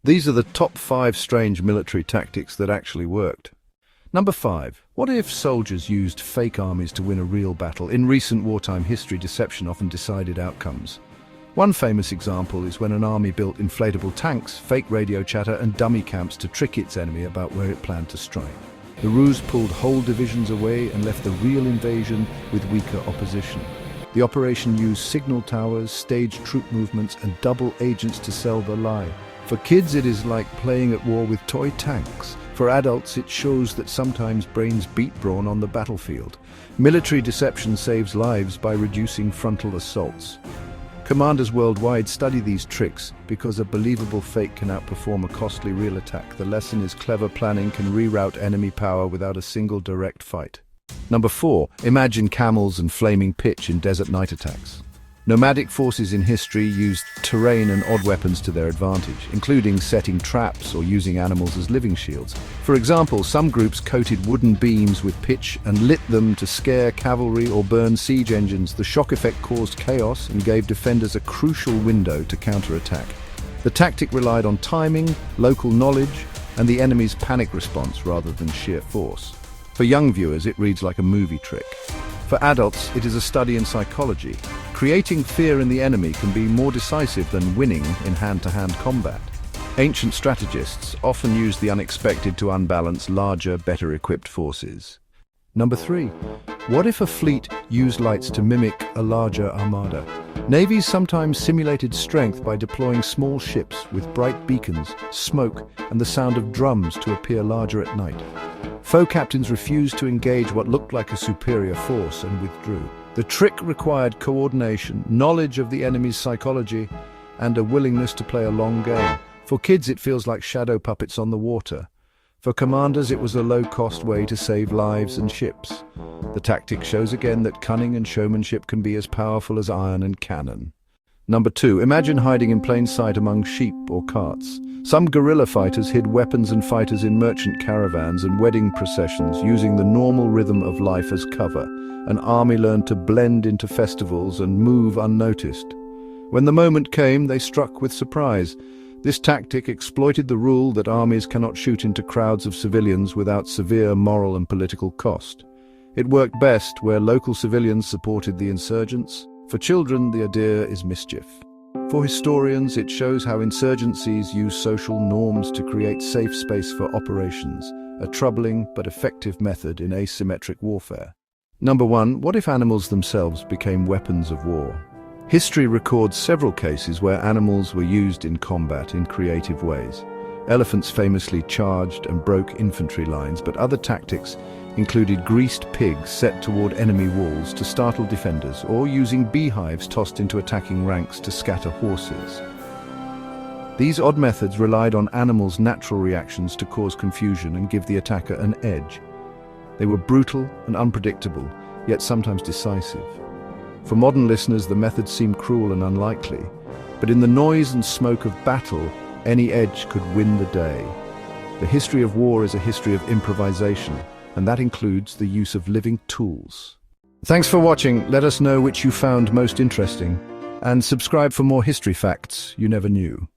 These are the top 5 strange military tactics that actually worked. Number 5. What if soldiers used fake armies to win a real battle? In recent wartime history, deception often decided outcomes. One famous example is when an army built inflatable tanks, fake radio chatter and dummy camps to trick its enemy about where it planned to strike. The ruse pulled whole divisions away and left the real invasion with weaker opposition. The operation used signal towers, staged troop movements and double agents to sell the lie. For kids, it is like playing at war with toy tanks. For adults, it shows that sometimes brains beat brawn on the battlefield. Military deception saves lives by reducing frontal assaults. Commanders worldwide study these tricks because a believable fake can outperform a costly real attack. The lesson is clever planning can reroute enemy power without a single direct fight. Number 4. Imagine camels and flaming pitch in desert night attacks. Nomadic forces in history used terrain and odd weapons to their advantage, including setting traps or using animals as living shields. For example, some groups coated wooden beams with pitch and lit them to scare cavalry or burn siege engines. The shock effect caused chaos and gave defenders a crucial window to counterattack. The tactic relied on timing, local knowledge, and the enemy's panic response rather than sheer force. For young viewers, it reads like a movie trick. For adults, it is a study in psychology. Creating fear in the enemy can be more decisive than winning in hand-to-hand combat. Ancient strategists often used the unexpected to unbalance larger, better-equipped forces. Number 3. What if a fleet used lights to mimic a larger armada? Navies sometimes simulated strength by deploying small ships with bright beacons, smoke, and the sound of drums to appear larger at night. Foe captains refused to engage what looked like a superior force and withdrew. The trick required coordination, knowledge of the enemy's psychology, and a willingness to play a long game. For kids, it feels like shadow puppets on the water. For commanders, it was a low-cost way to save lives and ships. The tactic shows again that cunning and showmanship can be as powerful as iron and cannon. Number 2. Imagine hiding in plain sight among sheep or carts. Some guerrilla fighters hid weapons and fighters in merchant caravans and wedding processions, using the normal rhythm of life as cover. An army learned to blend into festivals and move unnoticed. When the moment came, they struck with surprise. This tactic exploited the rule that armies cannot shoot into crowds of civilians without severe moral and political cost. It worked best where local civilians supported the insurgents. For children, the idea is mischief. For historians, it shows how insurgencies use social norms to create safe space for operations, a troubling but effective method in asymmetric warfare. Number 1. What if animals themselves became weapons of war? History records several cases where animals were used in combat in creative ways. Elephants famously charged and broke infantry lines, but other tactics included greased pigs set toward enemy walls to startle defenders, or using beehives tossed into attacking ranks to scatter horses. These odd methods relied on animals' natural reactions to cause confusion and give the attacker an edge. They were brutal and unpredictable, yet sometimes decisive. For modern listeners, the methods seem cruel and unlikely, but in the noise and smoke of battle, any edge could win the day. The history of war is a history of improvisation, and that includes the use of living tools. Thanks for watching. Let us know which you found most interesting, and subscribe for more history facts you never knew.